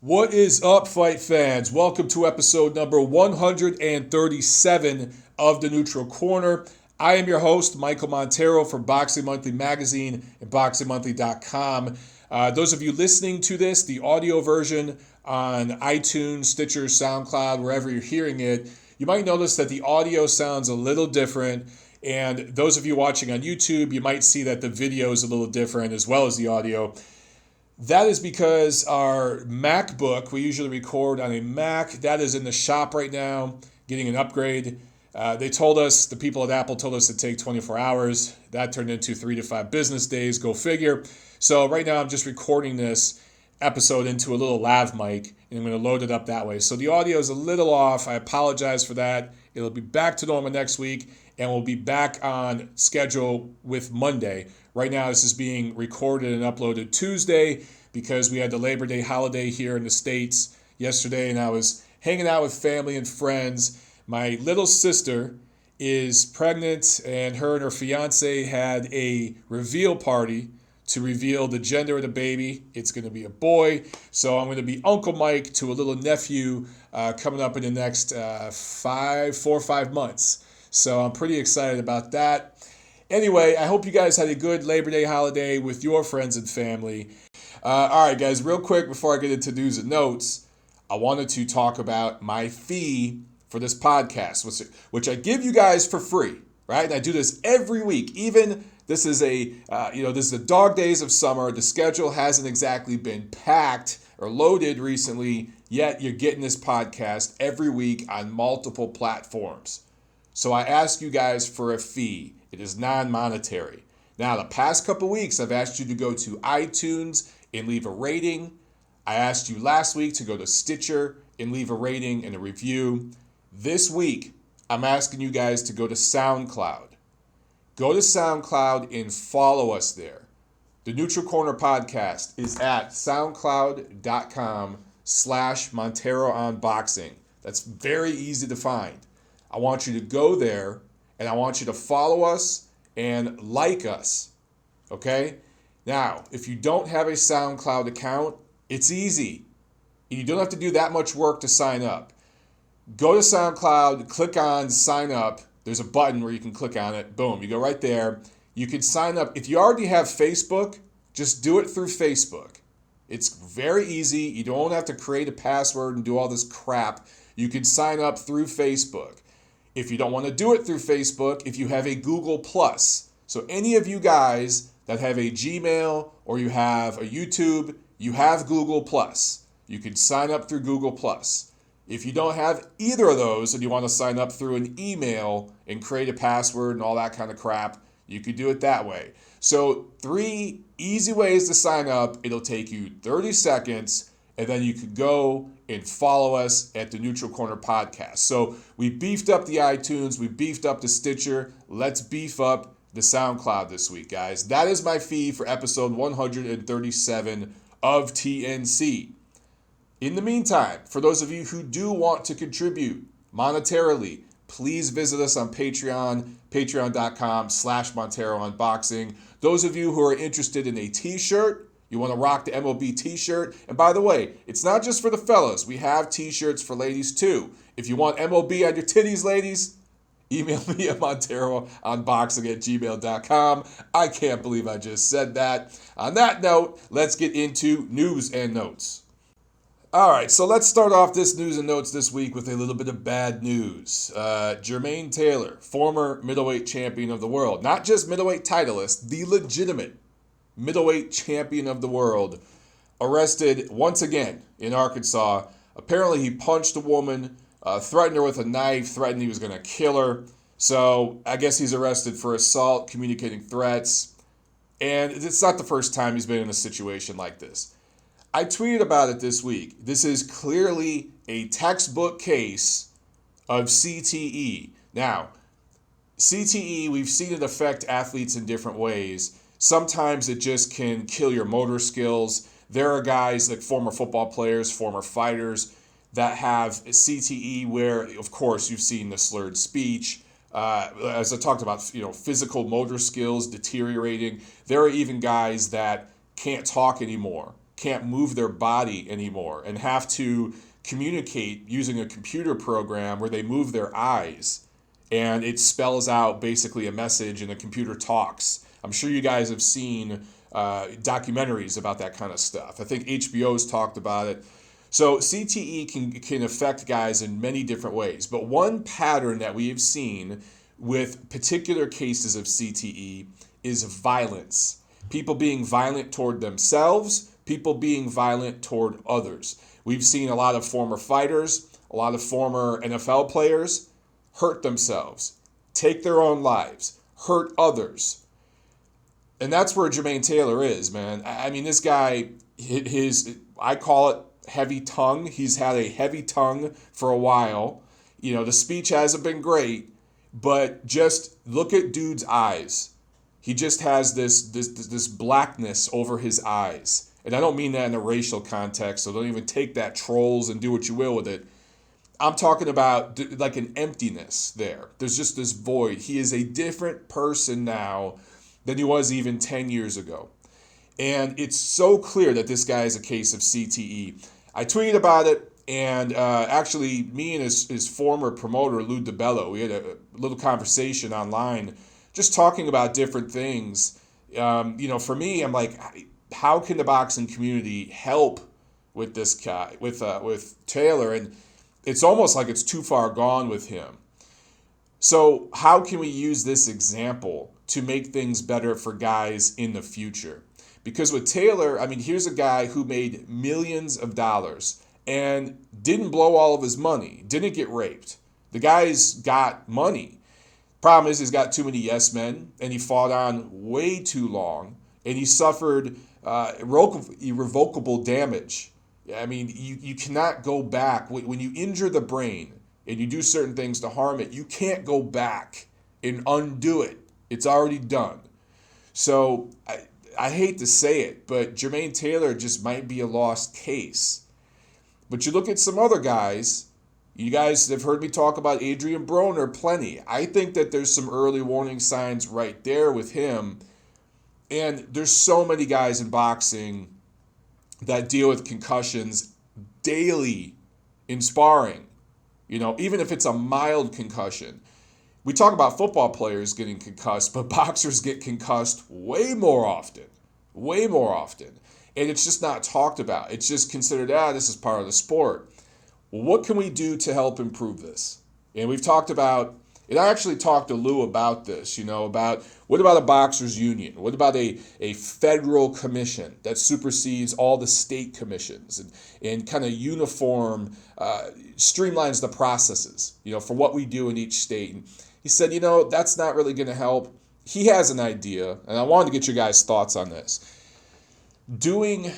What is up, fight fans? Welcome to episode number 137 of The Neutral Corner. I am your host, Michael Montero from Boxing Monthly Magazine and BoxingMonthly.com. Those of you listening to this, the audio version on iTunes, Stitcher, SoundCloud, wherever you're hearing it, you might notice that the audio sounds a little different. And those of you watching on YouTube, you might see that the video is a little different as well as the audio. That is because our MacBook, we usually record on a Mac, that is in the shop right now, getting an upgrade. They told us, the people at Apple told us to take 24 hours. That turned into 3 to 5 business days, go figure. So right now I'm just recording this episode into a little lav mic, and I'm going to load it up that way. So the audio is a little off. I apologize for that. It'll be back to normal next week, and we'll be back on schedule with Monday. Right now, this is being recorded and uploaded Tuesday because we had the Labor Day holiday here in the States yesterday, and I was hanging out with family and friends. My little sister is pregnant, and her fiance had a reveal party to reveal the gender of the baby. It's going to be a boy. So I'm going to be Uncle Mike to a little nephew coming up in the next 4 or 5 months. So I'm pretty excited about that. Anyway, I hope you guys had a good Labor Day holiday with your friends and family. All right, guys, real quick before I get into news and notes, I wanted to talk about my fee for this podcast, which I give you guys for free, right? And I do this every week. Even this is the dog days of summer. The schedule hasn't exactly been packed or loaded recently, yet you're getting this podcast every week on multiple platforms. So I ask you guys for a fee. It is non-monetary. Now, the past couple weeks, I've asked you to go to iTunes and leave a rating. I asked you last week to go to Stitcher and leave a rating and a review. This week, I'm asking you guys to go to SoundCloud. Go to SoundCloud and follow us there. The Neutral Corner podcast is at soundcloud.com/Montero on Boxing. That's very easy to find. I want you to go there, and I want you to follow us and like us, okay? Now, if you don't have a SoundCloud account, it's easy. You don't have to do that much work to sign up. Go to SoundCloud, click on sign up. There's a button where you can click on it. Boom, you go right there. You can sign up. If you already have Facebook, just do it through Facebook. It's very easy. You don't have to create a password and do all this crap. You can sign up through Facebook. If you don't want to do it through Facebook, if you have a Google+, so any of you guys that have a Gmail or you have a YouTube, you have Google+. You can sign up through Google+. If you don't have either of those and you want to sign up through an email and create a password and all that kind of crap, you could do it that way. So 3 easy ways to sign up. It'll take you 30 seconds, and then you could go and follow us at the Neutral Corner podcast. So we beefed up the iTunes, we beefed up the Stitcher. Let's beef up the SoundCloud this week, guys. That is my fee for episode 137 of TNC. In the meantime, for those of you who do want to contribute monetarily, please visit us on Patreon, patreon.com/Montero Unboxing. Those of you who are interested in a t-shirt, you want to rock the MLB t-shirt. And by the way, it's not just for the fellas. We have t-shirts for ladies too. If you want MLB on your titties, ladies, email me at monterounboxing@gmail.com. I can't believe I just said that. On that note, let's get into news and notes. All right, so let's start off this news and notes this week with a little bit of bad news. Jermaine Taylor, former middleweight champion of the world, not just middleweight titleist, the legitimate middleweight champion of the world, arrested once again in Arkansas. Apparently he punched a woman, threatened her with a knife, threatened he was going to kill her. So I guess he's arrested for assault, communicating threats. And it's not the first time he's been in a situation like this. I tweeted about it this week. This is clearly a textbook case of CTE. Now, CTE, we've seen it affect athletes in different ways. Sometimes it just can kill your motor skills. There are guys like former football players, former fighters that have CTE where, of course, you've seen the slurred speech. As I talked about, physical motor skills deteriorating. There are even guys that can't talk anymore can't move their body anymore and have to communicate using a computer program where they move their eyes and it spells out basically a message and the computer talks. I'm sure you guys have seen documentaries about that kind of stuff. I think HBO's talked about it. So CTE can affect guys in many different ways. But one pattern that we have seen with particular cases of CTE is violence. People being violent toward themselves, people being violent toward others. We've seen a lot of former fighters, a lot of former NFL players hurt themselves, take their own lives, hurt others. And that's where Jermaine Taylor is, man. I mean, this guy, I call it heavy tongue. He's had a heavy tongue for a while. You know, the speech hasn't been great, but just look at dude's eyes. He just has this blackness over his eyes. And I don't mean that in a racial context, so don't even take that, trolls, and do what you will with it. I'm talking about like an emptiness there. There's just this void. He is a different person now than he was even 10 years ago. And it's so clear that this guy is a case of CTE. I tweeted about it, and actually me and his former promoter, Lou DiBello, we had a little conversation online just talking about different things. For me, I'm like, how can the boxing community help with this guy, with Taylor? And it's almost like it's too far gone with him. So how can we use this example to make things better for guys in the future? Because with Taylor, I mean, here's a guy who made millions of dollars and didn't blow all of his money, didn't get raped. The guy's got money. Problem is, he's got too many yes men, and he fought on way too long, and he suffered irrevocable damage. I mean, you cannot go back. When you injure the brain and you do certain things to harm it, you can't go back and undo it. It's already done. So I hate to say it, but Jermaine Taylor just might be a lost case. But you look at some other guys. You guys have heard me talk about Adrian Broner plenty. I think that there's some early warning signs right there with him. And there's so many guys in boxing that deal with concussions daily in sparring. You know, even if it's a mild concussion. We talk about football players getting concussed, but boxers get concussed way more often. Way more often. And it's just not talked about. It's just considered, this is part of the sport. What can we do to help improve this? And we've talked about, and I actually talked to Lou about this, about what about a boxers union? What about a federal commission that supersedes all the state commissions and kind of streamlines the processes, for what we do in each state? And he said, that's not really going to help. He has an idea, and I wanted to get your guys' thoughts on this. Doing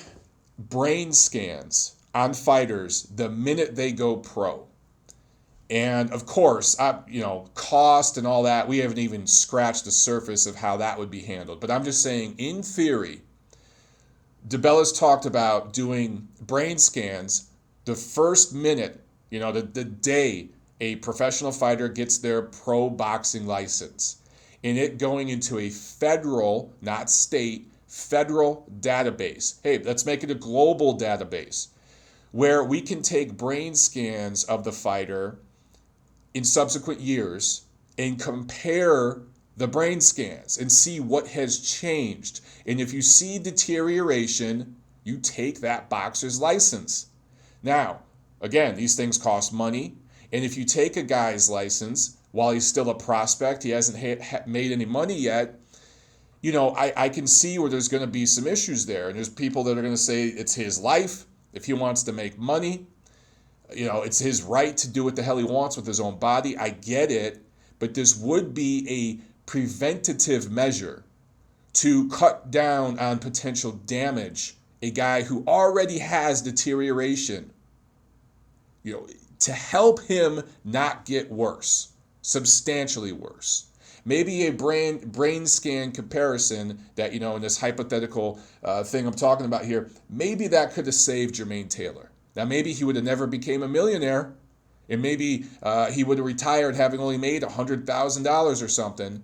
brain scans on fighters the minute they go pro. And of course, cost and all that, we haven't even scratched the surface of how that would be handled. But I'm just saying, in theory, DiBella's talked about doing brain scans the first minute, the day a professional fighter gets their pro boxing license. And it going into a federal, not state, federal database. Hey, let's make it a global database where we can take brain scans of the fighter in subsequent years and compare the brain scans and see what has changed. And if you see deterioration, you take that boxer's license. Now, again, these things cost money. And if you take a guy's license while he's still a prospect, he hasn't made any money yet, I can see where there's going to be some issues there. And there's people that are going to say it's his life. If he wants to make money, it's his right to do what the hell he wants with his own body. I get it. But this would be a preventative measure to cut down on potential damage. A guy who already has deterioration, to help him not get worse, substantially worse. Maybe a brain scan comparison that, in this hypothetical thing I'm talking about here, maybe that could have saved Jermaine Taylor. Now, maybe he would have never became a millionaire, and maybe he would have retired having only made $100,000 or something,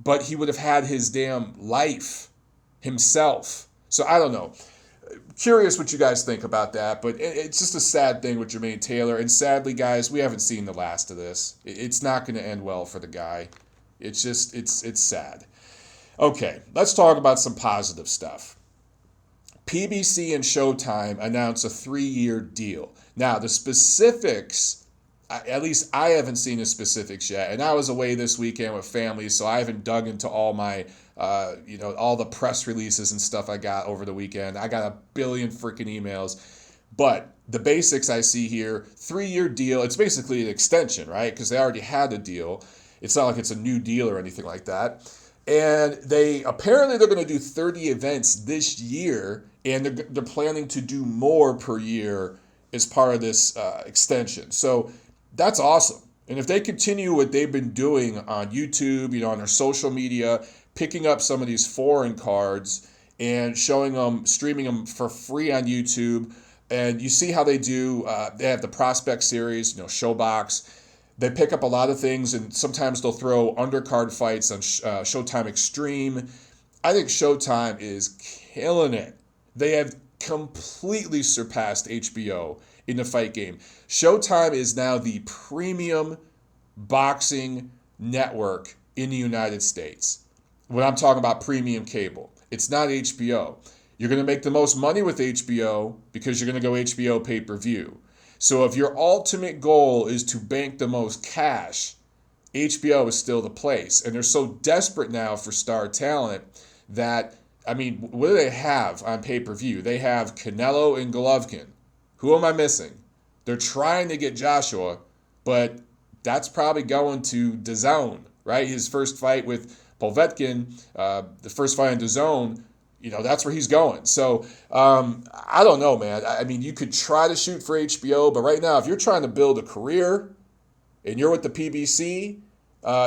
but he would have had his damn life himself. So I don't know. Curious what you guys think about that, but it's just a sad thing with Jermaine Taylor. And sadly, guys, we haven't seen the last of this. It's not going to end well for the guy. It's just, it's sad. Okay, let's talk about some positive stuff. PBC and Showtime announced a 3-year deal. Now, the specifics, at least I haven't seen the specifics yet. And I was away this weekend with family, so I haven't dug into all my, all the press releases and stuff I got over the weekend. I got a billion freaking emails. But the basics I see here, 3-year deal. It's basically an extension, right? Because they already had a deal. It's not like it's a new deal or anything like that. And they're going to do 30 events this year, and they're planning to do more per year as part of this extension. So that's awesome. And if they continue what they've been doing on YouTube, on their social media, picking up some of these foreign cards and streaming them for free on YouTube, and you see how they do. They have the Prospect Series, Showbox. They pick up a lot of things, and sometimes they'll throw undercard fights on Showtime Extreme. I think Showtime is killing it. They have completely surpassed HBO in the fight game. Showtime is now the premium boxing network in the United States. When I'm talking about premium cable, it's not HBO. You're going to make the most money with HBO because you're going to go HBO pay-per-view. So if your ultimate goal is to bank the most cash, HBO is still the place. And they're so desperate now for star talent that, what do they have on pay-per-view? They have Canelo and Golovkin. Who am I missing? They're trying to get Joshua, but that's probably going to DAZN, right? His first fight with Povetkin, the first fight on DAZN, that's where he's going. So I don't know, man. You could try to shoot for HBO, but right now, if you're trying to build a career and you're with the PBC,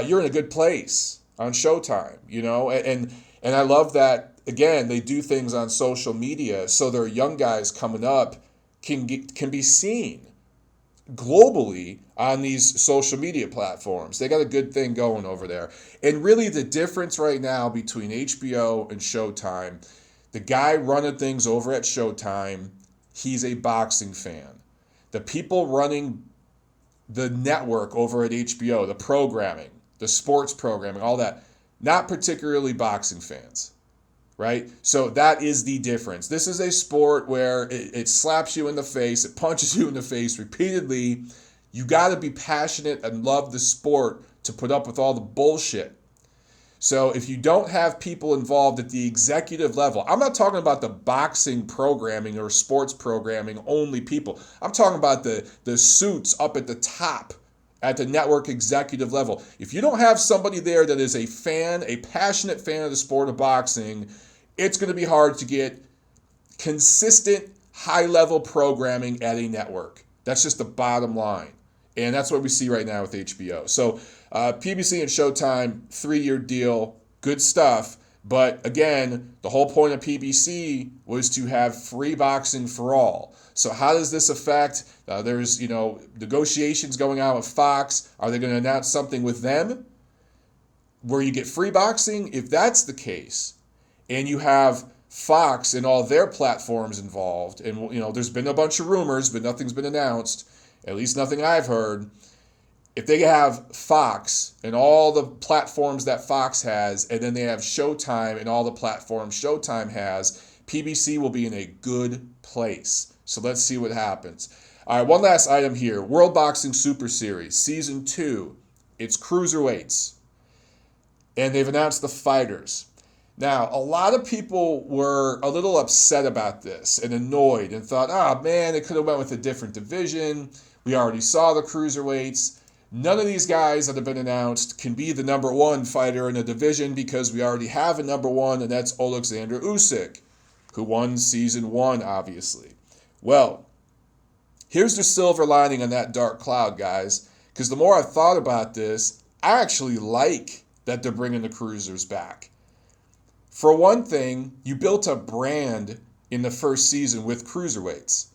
you're in a good place on Showtime, And I love that, again, they do things on social media so their young guys coming up can be seen globally on these social media platforms. They got a good thing going over there. And really the difference right now between HBO and Showtime, the guy running things over at Showtime, he's a boxing fan. The people running the network over at HBO, the programming, the sports programming, all that, not particularly boxing fans. Right? So that is the difference. This is a sport where it slaps you in the face, it punches you in the face repeatedly. You got to be passionate and love the sport to put up with all the bullshit. So if you don't have people involved at the executive level, I'm not talking about the boxing programming or sports programming only people. I'm talking about the suits up at the top at the network executive level. If you don't have somebody there that is a passionate fan of the sport of boxing, it's going to be hard to get consistent, high-level programming at a network. That's just the bottom line. And that's what we see right now with HBO. So PBC and Showtime, 3-year deal, good stuff. But again, the whole point of PBC was to have free boxing for all. So how does this affect? There's negotiations going on with Fox. Are they going to announce something with them where you get free boxing? If that's the case, and you have Fox and all their platforms involved, and there's been a bunch of rumors, but nothing's been announced, at least nothing I've heard. If they have Fox and all the platforms that Fox has, and then they have Showtime and all the platforms Showtime has, PBC will be in a good place. So let's see what happens. All right, one last item here. World Boxing Super Series, Season 2. It's cruiserweights. And they've announced the fighters. Now, a lot of people were a little upset about this and annoyed and thought, man, they could have went with a different division. We already saw the cruiserweights. None of these guys that have been announced can be the number one fighter in the division because we already have a number one, and that's Alexander Usyk, who won Season 1, obviously. Well, here's the silver lining on that dark cloud, guys, because the more I've thought about this, I actually like that they're bringing the cruisers back. For one thing, you built a brand in the first season with cruiserweights.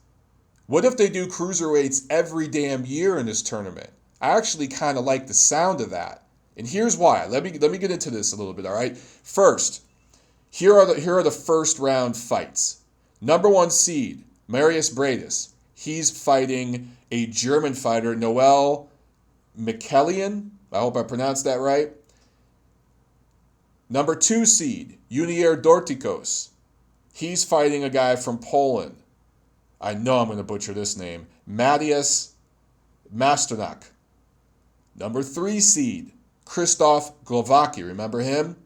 What if they do cruiserweights every damn year in this tournament? I actually kind of like the sound of that. And here's why. Let me get into this a little bit, all right? First, here are the first round fights. Number 1 seed, Marius Bradis. He's fighting a German fighter, Noel Michelian. I hope I pronounced that right. Number 2 seed, Junior Dorticos. He's fighting a guy from Poland. I know I'm going to butcher this name. Matias Masternak. Number 3 seed, Krzysztof Glowacki. Remember him?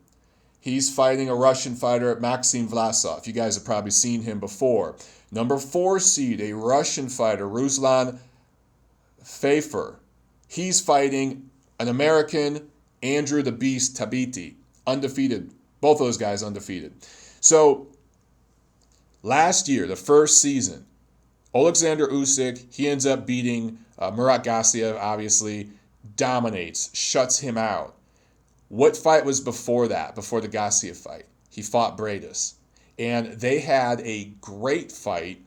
He's fighting a Russian fighter, Maxim Vlasov. You guys have probably seen him before. Number 4 seed, a Russian fighter, Ruslan Pfeiffer. He's fighting an American, Andrew the Beast Tabiti. Undefeated. Both those guys undefeated. So, last year, the first season, Alexander Usyk, he ends up beating Murat Garcia, obviously, dominates, shuts him out. What fight was before that, before the Garcia fight? He fought Bradis. And they had a great fight,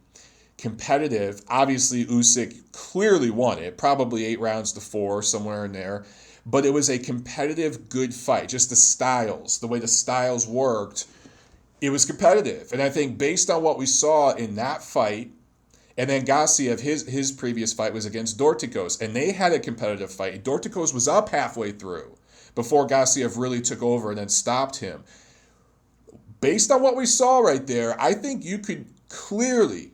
competitive. Obviously, Usyk clearly won it, probably 8 rounds to 4, somewhere in there. But it was a competitive, good fight. Just the styles, the way the styles worked, it was competitive. And I think based on what we saw in that fight, and then Garcia, his previous fight was against Dorticos, and they had a competitive fight. Dorticos was up halfway through before Garcia really took over and then stopped him. Based on what we saw right there, I think you could clearly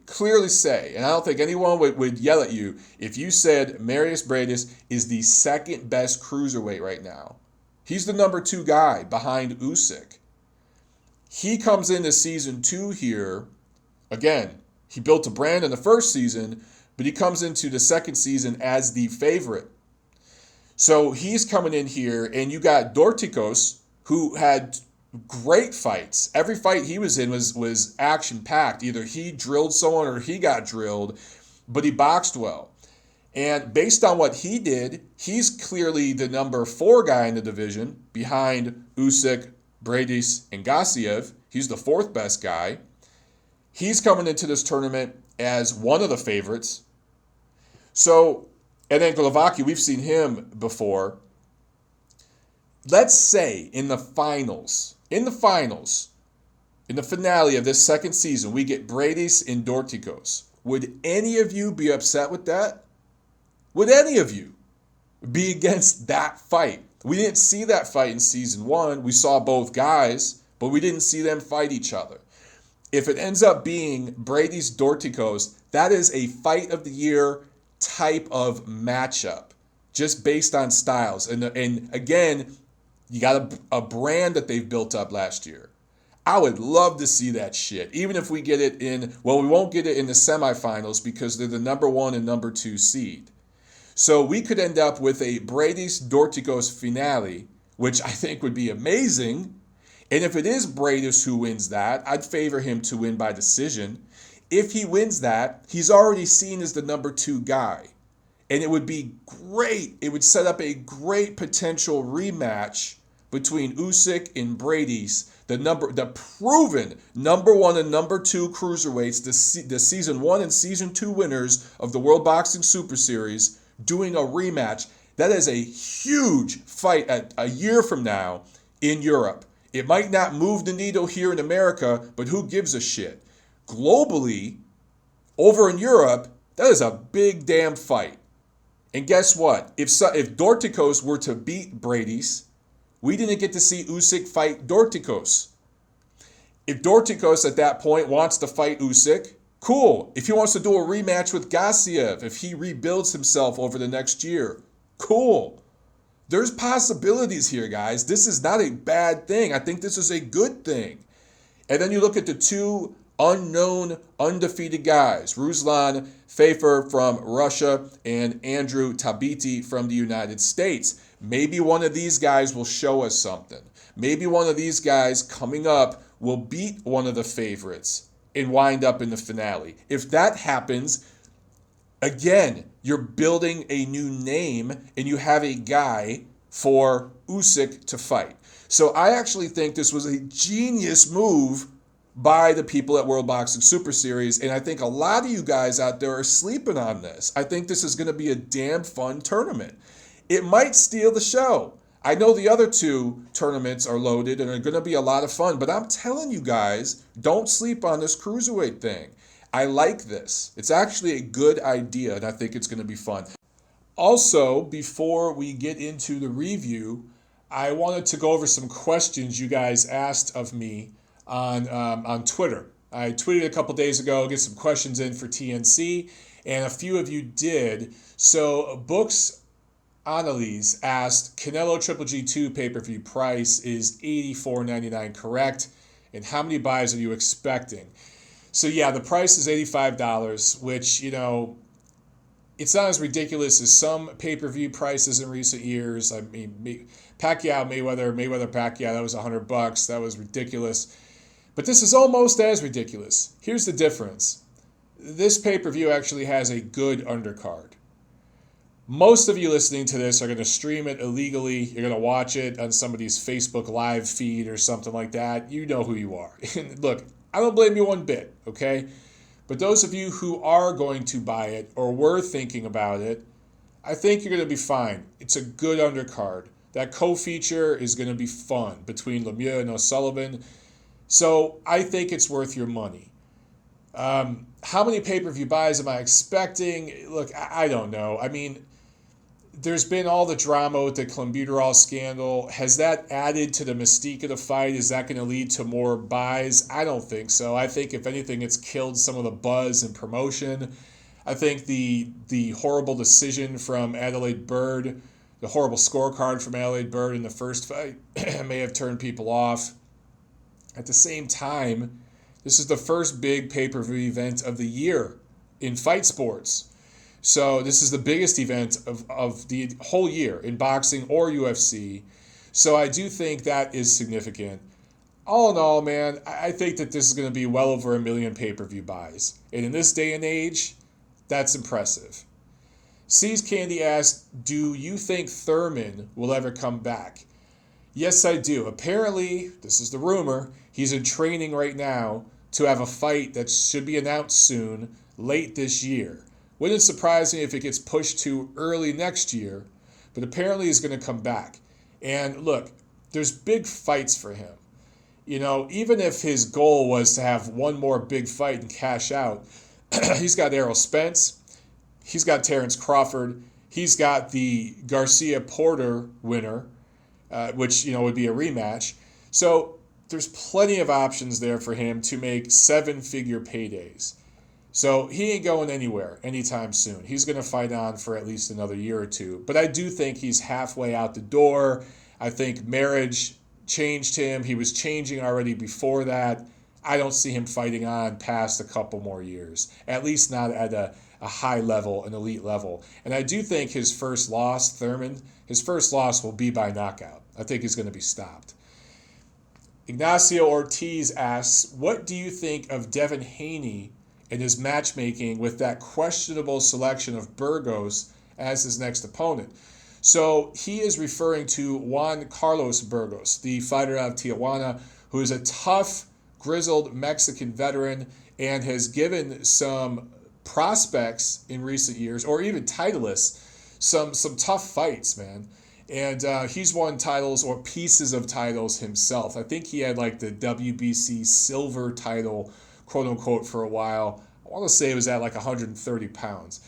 say, and I don't think anyone would yell at you if you said Marius Bradis is the second best cruiserweight right now. He's the number 2 guy behind Usyk. He comes into season 2 here. Again, he built a brand in the first season, but he comes into the second season as the favorite. So he's coming in here, and you got Dorticos, who had great fights. Every fight he was in was action-packed. Either he drilled someone or he got drilled, but he boxed well. And based on what he did, he's clearly the number 4 guy in the division behind Usyk, Bradis, and Gassiev. He's the 4th best guy. He's coming into this tournament as one of the favorites. So, and then Glowacki, we've seen him before. Let's say in the finale of this second season, we get Bradis and Dorticos. Would any of you be upset with that? Would any of you be against that fight? We didn't see that fight in season 1. We saw both guys, but we didn't see them fight each other. If it ends up being Bradis Dorticos, that is a fight of the year type of matchup, just based on styles. And again, you got a brand that they've built up last year. I would love to see that shit, even if we get it in, well, we won't get it in the semifinals because they're the number 1 and number 2 seed. So we could end up with a Bradis Dorticos finale, which I think would be amazing. And if it is Bradis who wins that, I'd favor him to win by decision. If he wins that, he's already seen as the number 2 guy. And it would be great. It would set up a great potential rematch between Usyk and Bradis, the proven number 1 and number 2 cruiserweights, the season 1 and season 2 winners of the World Boxing Super Series, doing a rematch. That is a huge fight a year from now in Europe. It might not move the needle here in America, but who gives a shit? Globally, over in Europe, that is a big damn fight. And guess what? If Dorticos were to beat Bradis, we didn't get to see Usyk fight Dorticos. If Dorticos at that point wants to fight Usyk, cool. If he wants to do a rematch with Gassiev, if he rebuilds himself over the next year, cool. There's possibilities here, guys. This is not a bad thing. I think this is a good thing. And then you look at the 2 unknown, undefeated guys, Ruslan Pfeiffer from Russia and Andrew Tabiti from the United States. Maybe one of these guys will show us something. Maybe one of these guys coming up will beat one of the favorites and wind up in the finale. If that happens, again, you're building a new name and you have a guy for Usyk to fight. So I actually think this was a genius move by the people at World Boxing Super Series, and I think a lot of you guys out there are sleeping on this. I think this is going to be a damn fun tournament. It might steal the show. I know the other two tournaments are loaded and are going to be a lot of fun, but I'm telling you guys, don't sleep on this cruiserweight thing. I like this. It's actually a good idea, and I think it's going to be fun. Also, before we get into the review, I wanted to go over some questions you guys asked of me on Twitter. I tweeted a couple days ago, get some questions in for TNC, and a few of you did. So, Books Annalise asked, Canelo Triple G2 pay-per-view price is $84.99 correct? And how many buys are you expecting? So yeah, the price is $85, which, it's not as ridiculous as some pay-per-view prices in recent years. I mean, Mayweather Pacquiao, that was $100. That was ridiculous. But this is almost as ridiculous. Here's the difference. This pay-per-view actually has a good undercard. Most of you listening to this are going to stream it illegally. You're going to watch it on somebody's Facebook live feed or something like that. You know who you are. And look, I don't blame you one bit, okay? But those of you who are going to buy it or were thinking about it, I think you're going to be fine. It's a good undercard. That co-feature is going to be fun between Lemieux and O'Sullivan. So I think it's worth your money. How many pay-per-view buys am I expecting? Look, I don't know. I mean, there's been all the drama with the clenbuterol scandal. Has that added to the mystique of the fight? Is that going to lead to more buys? I don't think so. I think, if anything, it's killed some of the buzz and promotion. I think the horrible decision from Adelaide Byrd, the horrible scorecard from Adelaide Byrd in the first fight may have turned people off. At the same time, this is the first big pay-per-view event of the year in fight sports. So this is the biggest event of the whole year in boxing or UFC. So I do think that is significant. All in all, man, I think that this is going to be well over 1 million pay-per-view buys. And in this day and age, that's impressive. Seas Candy asked, do you think Thurman will ever come back? Yes, I do. Apparently, this is the rumor, he's in training right now to have a fight that should be announced soon, late this year. Wouldn't surprise me if it gets pushed to early next year, but apparently he's going to come back. And look, there's big fights for him. Even if his goal was to have one more big fight and cash out, he's got Errol Spence, he's got Terrence Crawford, he's got the Garcia Porter winner, which would be a rematch. So there's plenty of options there for him to make 7-figure paydays. So he ain't going anywhere anytime soon. He's going to fight on for at least another year or two. But I do think he's halfway out the door. I think marriage changed him. He was changing already before that. I don't see him fighting on past a couple more years, at least not at a high level, an elite level. And I do think his first loss, Thurman, his first loss will be by knockout. I think he's going to be stopped. Ignacio Ortiz asks, what do you think of Devin Haney and his matchmaking with that questionable selection of Burgos as his next opponent? So he is referring to Juan Carlos Burgos, the fighter out of Tijuana, who is a tough, grizzled Mexican veteran and has given some prospects in recent years, or even titleists, some tough fights, man. And he's won titles or pieces of titles himself. I think he had like the WBC silver title, quote unquote, for a while. I want to say it was at like 130 pounds.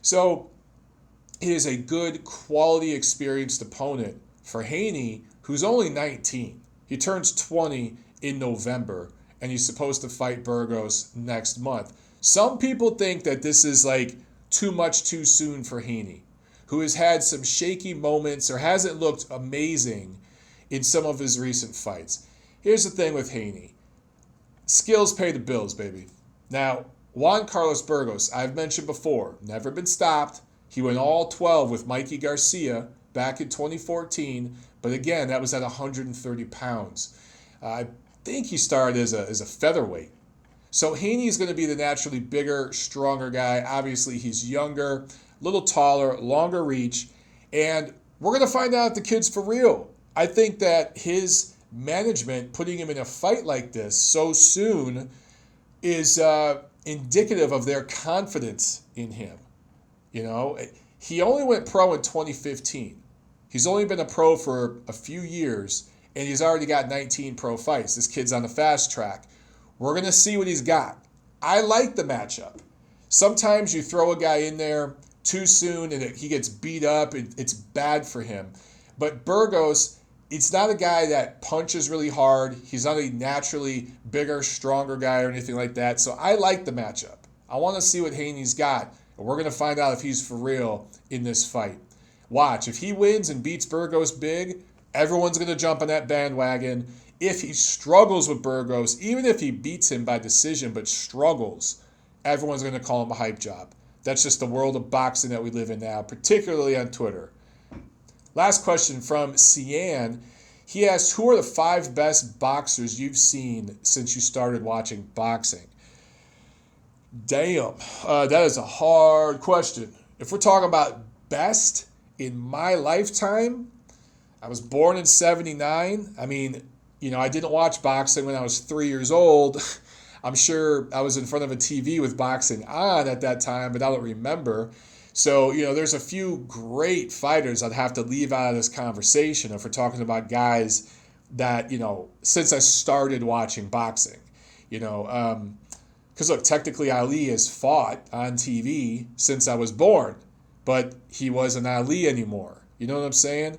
So he is a good, quality, experienced opponent for Haney, who's only 19. He turns 20 in November, and he's supposed to fight Burgos next month. Some people think that this is like too much too soon for Haney, who has had some shaky moments or hasn't looked amazing in some of his recent fights. Here's the thing with Haney. Skills pay the bills, baby. Now, Juan Carlos Burgos, I've mentioned before, never been stopped. He went all 12 with Mikey Garcia back in 2014, but again, that was at 130 pounds. I think he started as a featherweight. So Haney is going to be the naturally bigger, stronger guy. Obviously, he's younger, a little taller, longer reach, and we're going to find out if the kid's for real. I think that his management putting him in a fight like this so soon is indicative of their confidence in him. He only went pro in 2015. He's only been a pro for a few years, and he's already got 19 pro fights. This kid's on the fast track. We're going to see what he's got. I like the matchup. Sometimes you throw a guy in there too soon and he gets beat up. It's bad for him. But Burgos, it's not a guy that punches really hard. He's not a naturally bigger, stronger guy or anything like that. So I like the matchup. I want to see what Haney's got. And we're going to find out if he's for real in this fight. Watch. If he wins and beats Burgos big, everyone's going to jump on that bandwagon. If he struggles with Burgos, even if he beats him by decision but struggles, everyone's going to call him a hype job. That's just the world of boxing that we live in now, particularly on Twitter. Last question from Cian. He asked, who are the 5 best boxers you've seen since you started watching boxing? Damn, that is a hard question. If we're talking about best in my lifetime, I was born in 79. I mean, I didn't watch boxing when I was 3 years old. I'm sure I was in front of a TV with boxing on at that time, but I don't remember. So, there's a few great fighters I'd have to leave out of this conversation if we're talking about guys that, since I started watching boxing, because look, technically Ali has fought on TV since I was born, but he wasn't Ali anymore. You know what I'm saying?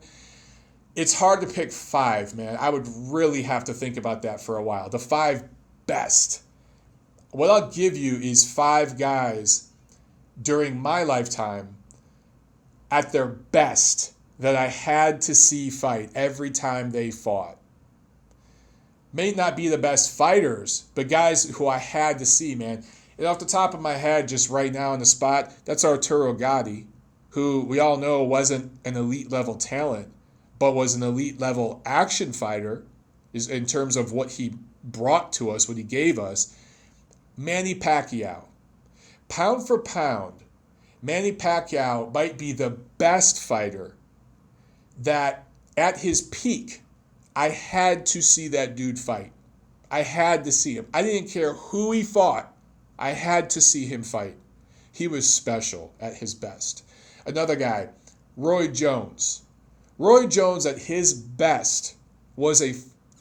It's hard to pick 5, man. I would really have to think about that for a while. The 5 best. What I'll give you is 5 guys during my lifetime at their best that I had to see fight every time they fought. May not be the best fighters, but guys who I had to see, man. And off the top of my head, just right now on the spot, that's Arturo Gatti, who we all know wasn't an elite level talent, but was an elite level action fighter is in terms of what he brought to us, what he gave us. Manny Pacquiao. Pound for pound, Manny Pacquiao might be the best fighter that at his peak, I had to see that dude fight. I had to see him. I didn't care who he fought. I had to see him fight. He was special at his best. Another guy, Roy Jones. Roy Jones at his best was a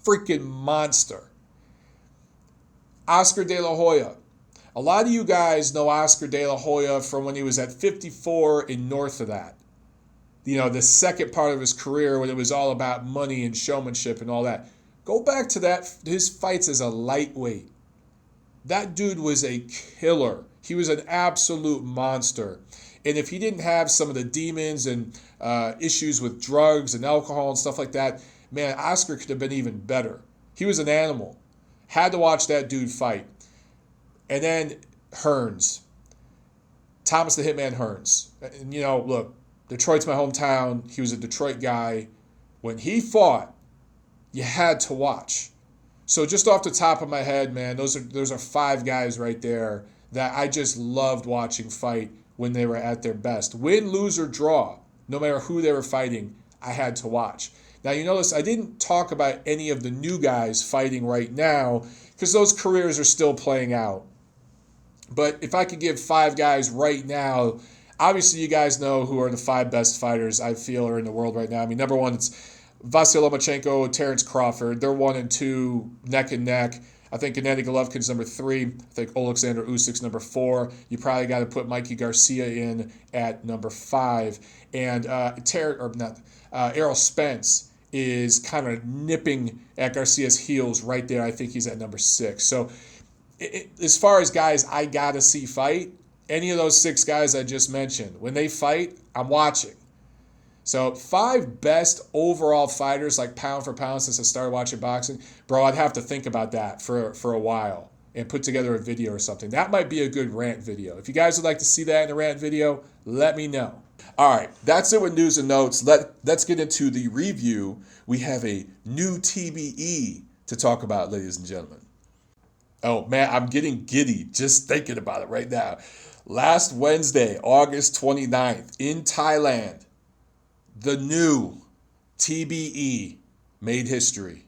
freaking monster. Oscar De La Hoya. A lot of you guys know Oscar De La Hoya from when he was at 54 and north of that. The second part of his career when it was all about money and showmanship and all that. Go back to that, his fights as a lightweight. That dude was a killer. He was an absolute monster. And if he didn't have some of the demons and issues with drugs and alcohol and stuff like that, man, Oscar could have been even better. He was an animal. Had to watch that dude fight. And then Hearns. Thomas the Hitman Hearns. And, look, Detroit's my hometown. He was a Detroit guy. When he fought, you had to watch. So just off the top of my head, man, those are 5 guys right there that I just loved watching fight when they were at their best. Win, lose, or draw, no matter who they were fighting, I had to watch. Now, you notice I didn't talk about any of the new guys fighting right now because those careers are still playing out. But if I could give 5 guys right now, obviously you guys know who are the 5 best fighters I feel are in the world right now. I mean, number 1, it's Vasyl Lomachenko, Terrence Crawford. They're 1 and 2, neck and neck. I think Gennady Golovkin's number 3. I think Alexander Usyk's number 4. You probably got to put Mikey Garcia in at number 5. And Errol Spence is kind of nipping at Garcia's heels right there. I think he's at number 6. So as far as guys I got to see fight, any of those 6 guys I just mentioned, when they fight, I'm watching. So 5 best overall fighters, like pound for pound, since I started watching boxing. Bro, I'd have to think about that for a while and put together a video or something. That might be a good rant video. If you guys would like to see that in a rant video, let me know. All right, that's it with news and notes. Let's get into the review. We have a new TBE to talk about, ladies and gentlemen. Oh, man, I'm getting giddy just thinking about it right now. Last Wednesday, August 29th, in Thailand, the new TBE made history.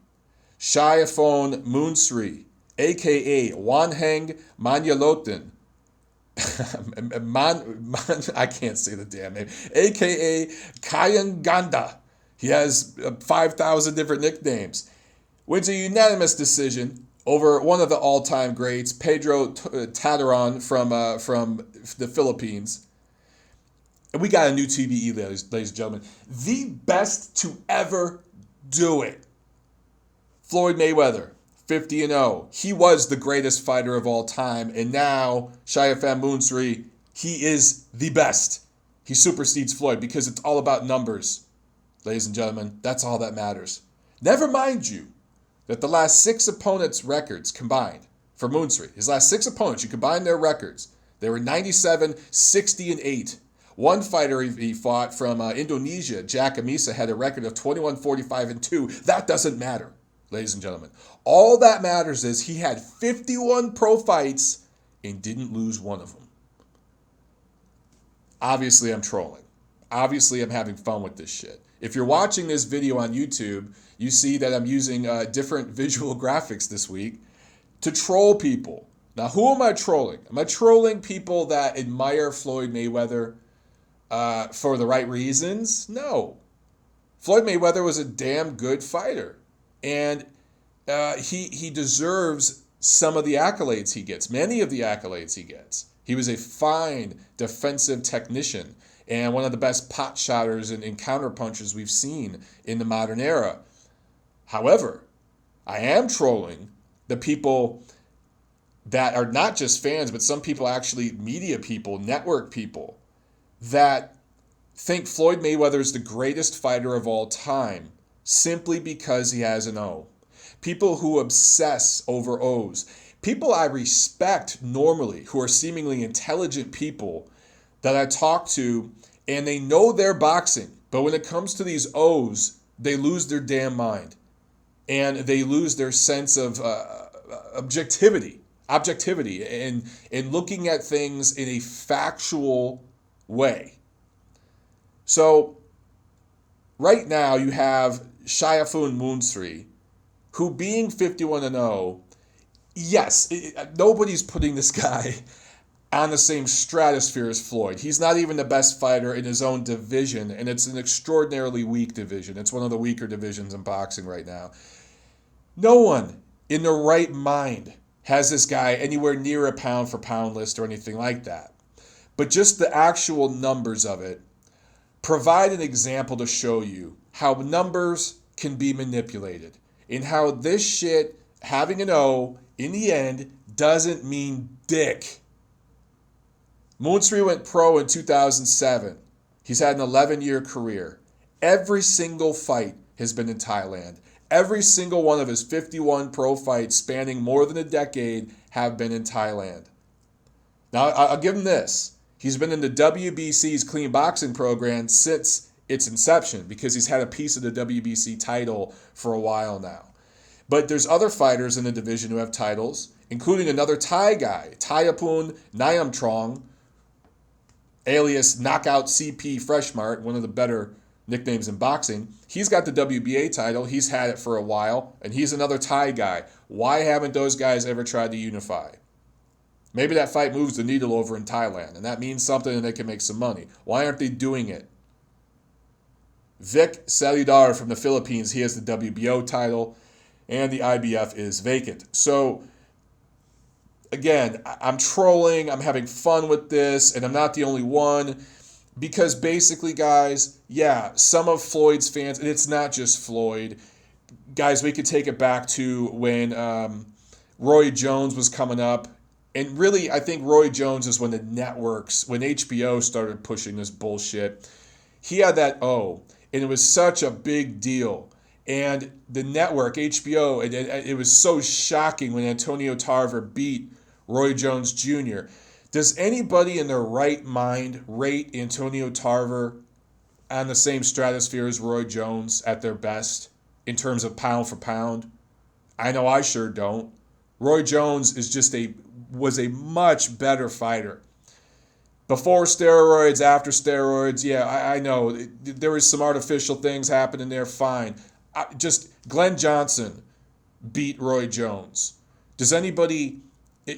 Shayafon Moonsri, a.k.a. Wanheng Manyalotin, I can't say the damn name, a.k.a. Kayan Ganda, He has 5,000 different nicknames. Wins a unanimous decision over one of the all-time greats, Pedro Tateron from the Philippines. And we got a new TBE, ladies and gentlemen. The best to ever do it. Floyd Mayweather, 50-0. He was the greatest fighter of all time. And now, Shayafam Moonsri, he is the best. He supersedes Floyd because it's all about numbers. Ladies and gentlemen, that's all that matters. Never mind you that the last 6 opponents' records combined for Moonsri, his last 6 opponents, you combine their records, they were 97, 60, and 8. One fighter he fought from Indonesia, Jack Amisa, had a record of 21, 45, and 2. That doesn't matter, ladies and gentlemen. All that matters is he had 51 pro fights and didn't lose one of them. Obviously, I'm trolling. Obviously, I'm having fun with this shit. If you're watching this video on YouTube, you see that I'm using different visual graphics this week to troll people. Now, who am I trolling? Am I trolling people that admire Floyd Mayweather for the right reasons? No. Floyd Mayweather was a damn good fighter. And he deserves some of the accolades he gets, many of the accolades he gets. He was a fine defensive technician and one of the best pot shotters and counter punchers we've seen in the modern era. However, I am trolling the people that are not just fans, but some people actually, media people, network people, that think Floyd Mayweather is the greatest fighter of all time simply because he has an O. People who obsess over O's. People I respect normally, who are seemingly intelligent people that I talk to, and they know they're boxing, but when it comes to these O's, they lose their damn mind. And they lose their sense of objectivity and looking at things in a factual way. So right now you have Shayafun Moonsri, who being 51-0, yes, nobody's putting this guy on the same stratosphere as Floyd. He's not even the best fighter in his own division, and it's an extraordinarily weak division. It's one of the weaker divisions in boxing right now. No one in their right mind has this guy anywhere near a pound-for-pound list or anything like that. But just the actual numbers of it provide an example to show you how numbers can be manipulated and how this shit, having an O, in the end, doesn't mean dick. Moonsri went pro in 2007. He's had an 11-year career. Every single fight has been in Thailand. Every single one of his 51 pro fights spanning more than a decade have been in Thailand. Now, I'll give him this. He's been in the WBC's clean boxing program since its inception because he's had a piece of the WBC title for a while now. But there's other fighters in the division who have titles, including another Thai guy, Thayapun Nyamtrong, alias Knockout CP Freshmart, one of the better nicknames in boxing. He's got the WBA title. He's had it for a while, and he's another Thai guy. Why haven't those guys ever tried to unify? Maybe that fight moves the needle over in Thailand, and that means something and they can make some money. Why aren't they doing it? Vic Saludar from the Philippines, he has the WBO title, and the IBF is vacant. So, again, I'm trolling, I'm having fun with this, and I'm not the only one, because basically, guys, yeah, some of Floyd's fans, and it's not just Floyd, guys, we could take it back to when Roy Jones was coming up, and really, I think Roy Jones is when the networks, when HBO started pushing this bullshit. He had that O, and it was such a big deal. And the network, HBO, it was so shocking when Antonio Tarver beat Roy Jones Jr. Does anybody in their right mind rate Antonio Tarver on the same stratosphere as Roy Jones at their best in terms of pound for pound? I know I sure don't. Roy Jones was a much better fighter. Before steroids, after steroids, yeah, I know. There was some artificial things happening there, fine. Just Glenn Johnson beat Roy Jones. Does anybody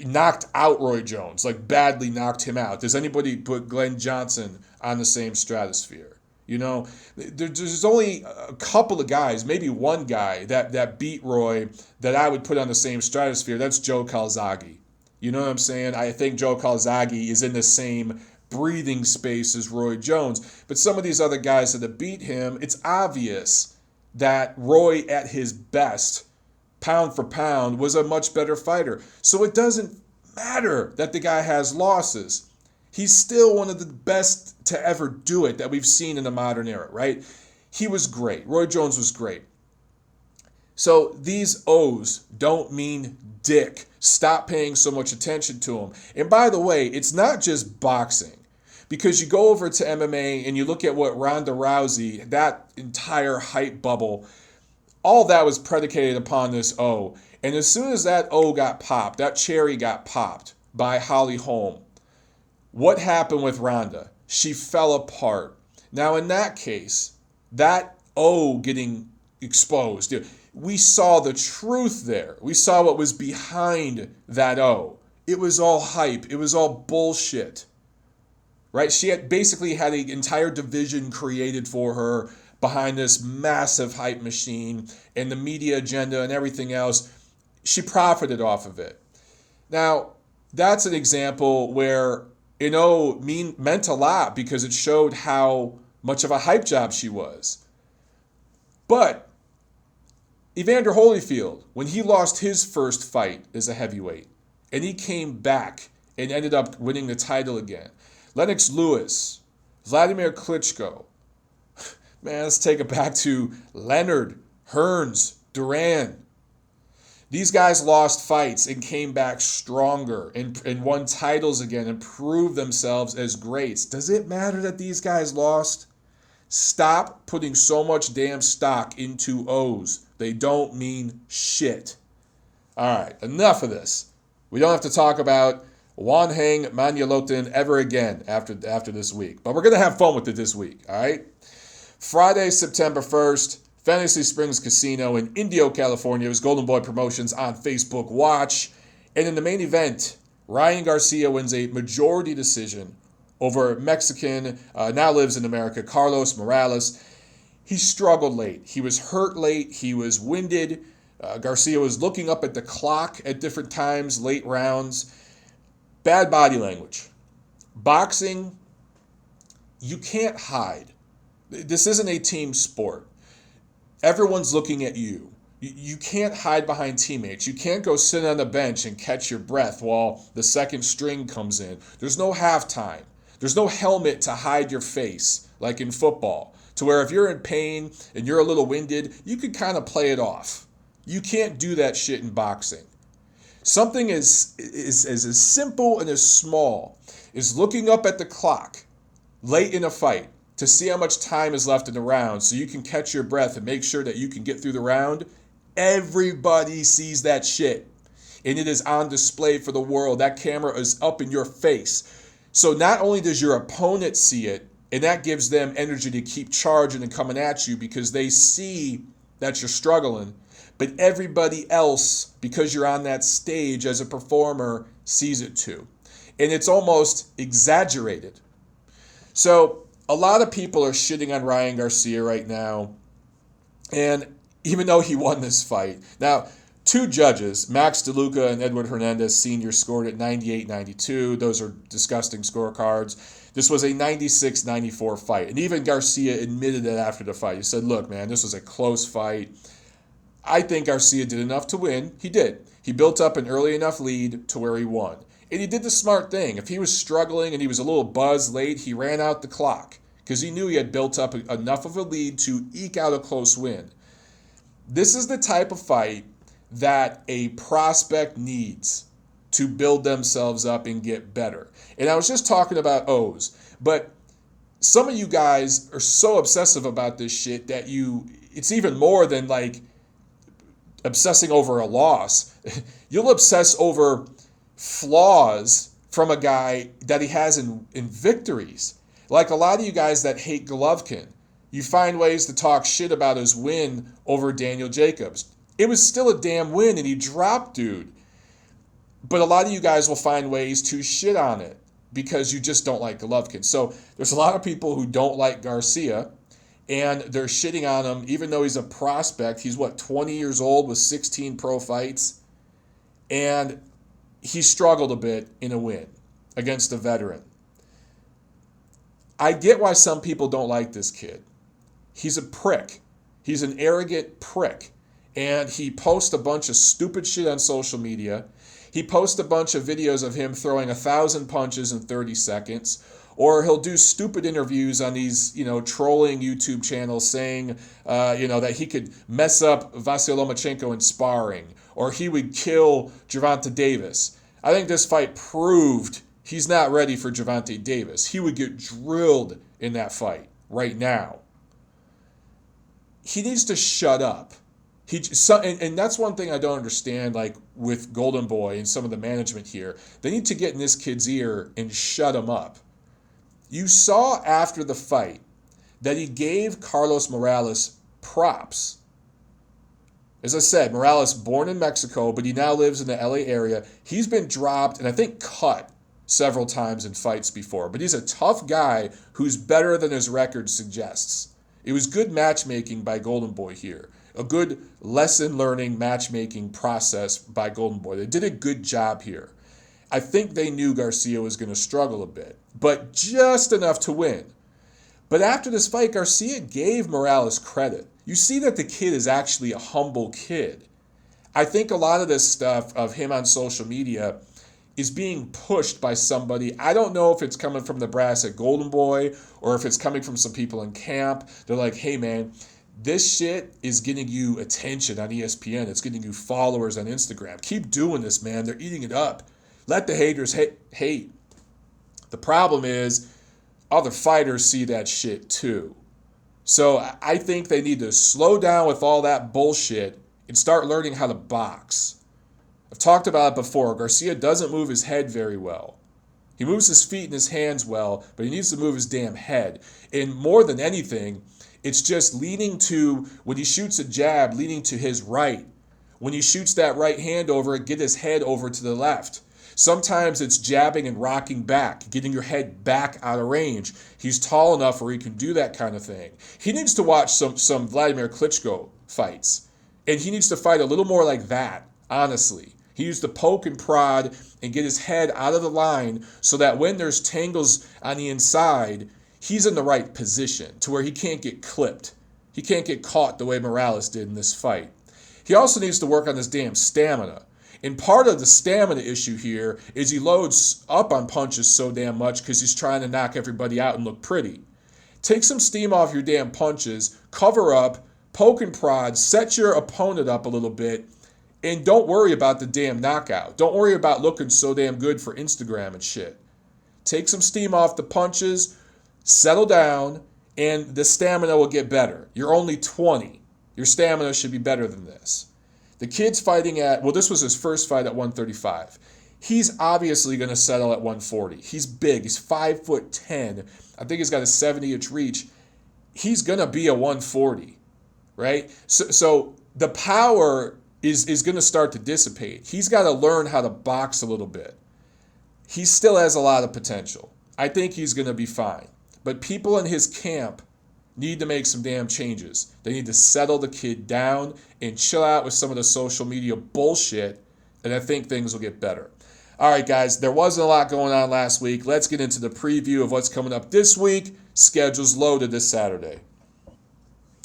knocked out Roy Jones, like badly knocked him out? Does anybody put Glenn Johnson on the same stratosphere? You know, there's only a couple of guys, maybe one guy that beat Roy that I would put on the same stratosphere. That's Joe Calzaghe. You know what I'm saying? I think Joe Calzaghe is in the same breathing space as Roy Jones. But some of these other guys that have beat him, it's obvious that Roy at his best, pound for pound, was a much better fighter. So it doesn't matter that the guy has losses. He's still one of the best to ever do it that we've seen in the modern era, right? He was great. Roy Jones was great. So these O's don't mean dick. Stop paying so much attention to them. And by the way, it's not just boxing. Because you go over to MMA and you look at what Ronda Rousey, that entire hype bubble, all that was predicated upon this O. And as soon as that O got popped, that cherry got popped by Holly Holm, what happened with Ronda? She fell apart. Now, in that case, that O getting exposed, we saw the truth there. We saw what was behind that O. It was all hype. It was all bullshit. Right? She had basically had an entire division created for her behind this massive hype machine and the media agenda and everything else. She profited off of it. Now, that's an example where meant a lot because it showed how much of a hype job she was. But Evander Holyfield, when he lost his first fight as a heavyweight, and he came back and ended up winning the title again. Lennox Lewis, Vladimir Klitschko. Man, let's take it back to Leonard, Hearns, Duran. These guys lost fights and came back stronger and won titles again and proved themselves as greats. Does it matter that these guys lost? Stop putting so much damn stock into O's. They don't mean shit. All right, enough of this. We don't have to talk about Wanheng Manyalotin ever again after this week. But we're going to have fun with it this week, all right? Friday, September 1st, Fantasy Springs Casino in Indio, California. It was Golden Boy Promotions on Facebook Watch. And in the main event, Ryan Garcia wins a majority decision over Mexican, now lives in America, Carlos Morales. He struggled late. He was hurt late. He was winded. Garcia was looking up at the clock at different times, late rounds. Bad body language. Boxing, you can't hide. This isn't a team sport. Everyone's looking at you. You can't hide behind teammates. You can't go sit on the bench and catch your breath while the second string comes in. There's no halftime. There's no helmet to hide your face like in football, to where if you're in pain and you're a little winded, you can kind of play it off. You can't do that shit in boxing. Something as simple and as small as looking up at the clock late in a fight to see how much time is left in the round so you can catch your breath and make sure that you can get through the round. Everybody sees that shit. And it is on display for the world. That camera is up in your face. So not only does your opponent see it, and that gives them energy to keep charging and coming at you because they see that you're struggling, but everybody else, because you're on that stage as a performer, sees it too. And it's almost exaggerated. So a lot of people are shitting on Ryan Garcia right now. And even though he won this fight. Now, two judges, Max DeLuca and Edward Hernandez Sr., scored at 98-92. Those are disgusting scorecards. This was a 96-94 fight. And even Garcia admitted that after the fight. He said, look, man, this was a close fight. I think Garcia did enough to win. He did. He built up an early enough lead to where he won. And he did the smart thing. If he was struggling and he was a little buzzed late, he ran out the clock because he knew he had built up enough of a lead to eke out a close win. This is the type of fight that a prospect needs to build themselves up and get better. And I was just talking about O's, but some of you guys are so obsessive about this shit that it's even more than like obsessing over a loss. You'll obsess over flaws from a guy that he has in victories. Like a lot of you guys that hate Golovkin, you find ways to talk shit about his win over Daniel Jacobs. It was still a damn win and he dropped dude. But a lot of you guys will find ways to shit on it because you just don't like Golovkin. So there's a lot of people who don't like Garcia and they're shitting on him, even though he's a prospect. He's, 20 years old with 16 pro fights, and he struggled a bit in a win against a veteran. I get why some people don't like this kid. He's a prick. He's an arrogant prick. And he posts a bunch of stupid shit on social media. He posts a bunch of videos of him throwing 1,000 punches in 30 seconds. Or he'll do stupid interviews on these, trolling YouTube channels saying, that he could mess up Vasily Lomachenko in sparring. Or he would kill Gervonta Davis. I think this fight proved he's not ready for Gervonta Davis. He would get drilled in that fight right now. He needs to shut up. And that's one thing I don't understand, like with Golden Boy and some of the management here. They need to get in this kid's ear and shut him up. You saw after the fight that he gave Carlos Morales props. As I said, Morales born in Mexico, but he now lives in the LA area. He's been dropped and I think cut several times in fights before, but he's a tough guy who's better than his record suggests. It was good matchmaking by Golden Boy here. A good lesson-learning matchmaking process by Golden Boy. They did a good job here. I think they knew Garcia was going to struggle a bit, but just enough to win. But after this fight, Garcia gave Morales credit. You see that the kid is actually a humble kid. I think a lot of this stuff of him on social media is being pushed by somebody. I don't know if it's coming from the brass at Golden Boy or if it's coming from some people in camp. They're like, hey man, this shit is getting you attention on ESPN. It's getting you followers on Instagram. Keep doing this, man. They're eating it up. Let the haters hate. The problem is other fighters see that shit too. So I think they need to slow down with all that bullshit and start learning how to box. I've talked about it before. Garcia doesn't move his head very well. He moves his feet and his hands well, but he needs to move his damn head. And more than anything, it's just leaning to, when he shoots a jab, leaning to his right. When he shoots that right hand over, get his head over to the left. Sometimes it's jabbing and rocking back, getting your head back out of range. He's tall enough where he can do that kind of thing. He needs to watch some Vladimir Klitschko fights. And he needs to fight a little more like that, honestly. He used to poke and prod and get his head out of the line so that when there's tangles on the inside, he's in the right position to where he can't get clipped. He can't get caught the way Morales did in this fight. He also needs to work on his damn stamina. And part of the stamina issue here is he loads up on punches so damn much because he's trying to knock everybody out and look pretty. Take some steam off your damn punches, cover up, poke and prod, set your opponent up a little bit, and don't worry about the damn knockout. Don't worry about looking so damn good for Instagram and shit. Take some steam off the punches, settle down, and the stamina will get better. You're only 20. Your stamina should be better than this. The kid's fighting this was his first fight at 135. He's obviously going to settle at 140. He's big. He's 5'10". I think he's got a 70-inch reach. He's going to be a 140, right? So the power is going to start to dissipate. He's got to learn how to box a little bit. He still has a lot of potential. I think he's going to be fine. But people in his camp need to make some damn changes. They need to settle the kid down and chill out with some of the social media bullshit, and I think things will get better. All right, guys, there wasn't a lot going on last week. Let's get into the preview of what's coming up this week. Schedule's loaded this Saturday.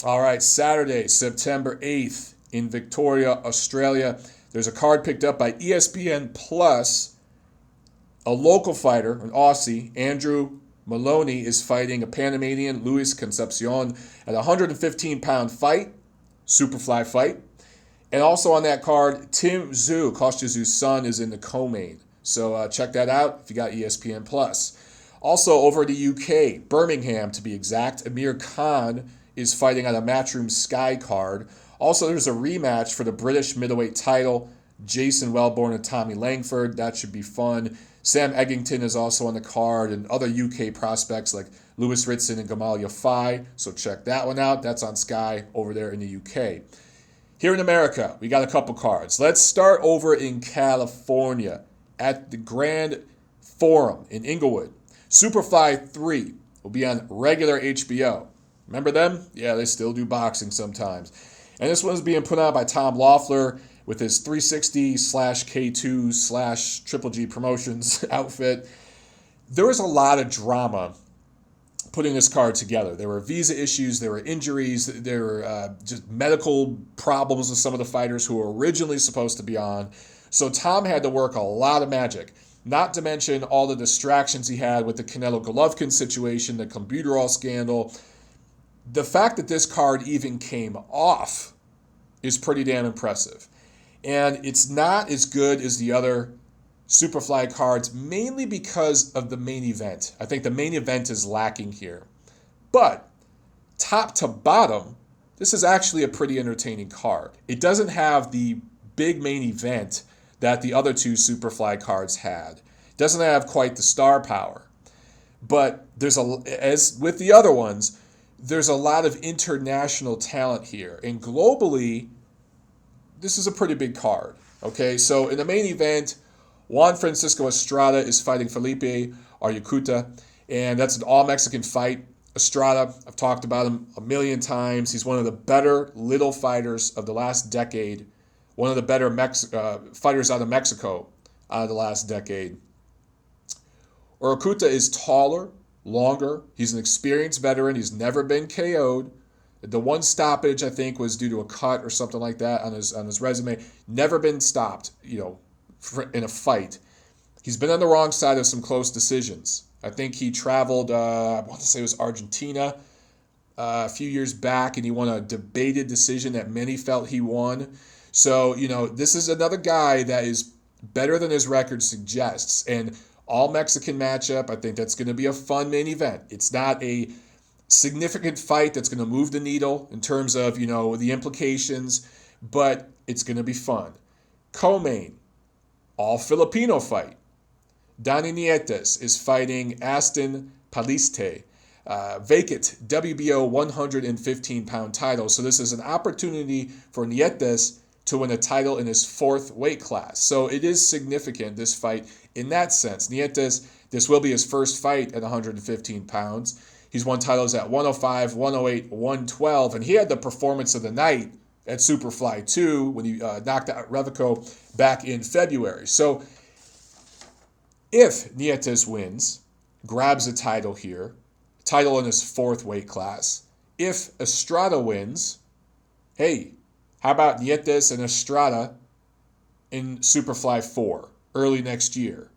All right, Saturday, September 8th in Victoria, Australia. There's a card picked up by ESPN Plus. A local fighter, an Aussie, Andrew Maloney, is fighting a Panamanian, Luis Concepcion, at a 115-pound fight, SuperFly fight. And also on that card, Tim Tszyu, Kostya Tszyu's son, is in the co-main. So check that out if you got ESPN Plus. Also over in the UK, Birmingham to be exact, Amir Khan is fighting on a Matchroom Sky card. Also, there's a rematch for the British middleweight title, Jason Wellborn and Tommy Langford. That should be fun. Sam Eggington is also on the card, and other UK prospects like Lewis Ritson and Gamalia Fai. So check that one out. That's on Sky over there in the UK. Here in America, we got a couple cards. Let's start over in California at the Grand Forum in Inglewood. SuperFly 3 will be on regular HBO. Remember them? Yeah, they still do boxing sometimes. And this one's being put on by Tom Loeffler with his 360 slash K2 slash Triple G Promotions outfit. There was a lot of drama putting this card together. There were visa issues, there were injuries, there were just medical problems with some of the fighters who were originally supposed to be on. So Tom had to work a lot of magic, not to mention all the distractions he had with the Canelo Golovkin situation, the Clenbuterol scandal. The fact that this card even came off is pretty damn impressive. And it's not as good as the other SuperFly cards, mainly because of the main event. I think the main event is lacking here. But top to bottom, this is actually a pretty entertaining card. It doesn't have the big main event that the other two SuperFly cards had. It doesn't have quite the star power. But as with the other ones, there's a lot of international talent here. And globally, this is a pretty big card. Okay, so in the main event, Juan Francisco Estrada is fighting Felipe Argueta, and that's an all-Mexican fight. Estrada, I've talked about him a million times. He's one of the better little fighters of the last decade, one of the better fighters out of Mexico out of the last decade. Argueta is taller, longer. He's an experienced veteran. He's never been KO'd. The one stoppage, I think, was due to a cut or something like that on his resume. Never been stopped, in a fight. He's been on the wrong side of some close decisions. I think he traveled, I want to say it was Argentina a few years back, and he won a debated decision that many felt he won. So, this is another guy that is better than his record suggests. And all Mexican matchup, I think that's going to be a fun main event. It's not a significant fight that's going to move the needle in terms of, the implications, but it's going to be fun. Co-main, all Filipino fight. Danny Nietes is fighting Aston Paliste, vacant WBO 115-pound title. So this is an opportunity for Nietes to win a title in his fourth weight class. So it is significant, this fight, in that sense. Nietes, this will be his first fight at 115 pounds. He's won titles at 105, 108, 112, and he had the performance of the night at SuperFly 2 when he knocked out Revico back in February. So if Nietes wins, grabs a title here, title in his fourth weight class. If Estrada wins, hey, how about Nietes and Estrada in SuperFly 4 early next year?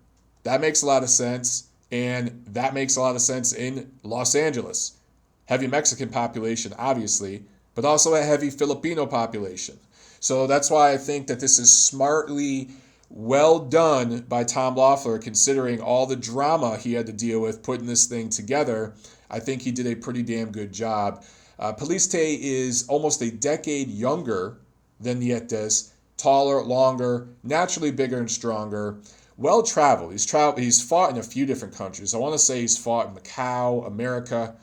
That makes a lot of sense, and that makes a lot of sense in Los Angeles. Heavy Mexican population, obviously, but also a heavy Filipino population. So that's why I think that this is smartly well done by Tom Loeffler, considering all the drama he had to deal with putting this thing together. I think he did a pretty damn good job. Paliste is almost a decade younger than Nietes, taller, longer, naturally bigger and stronger, well-traveled. He's fought in a few different countries. I want to say he's fought in Macau, America,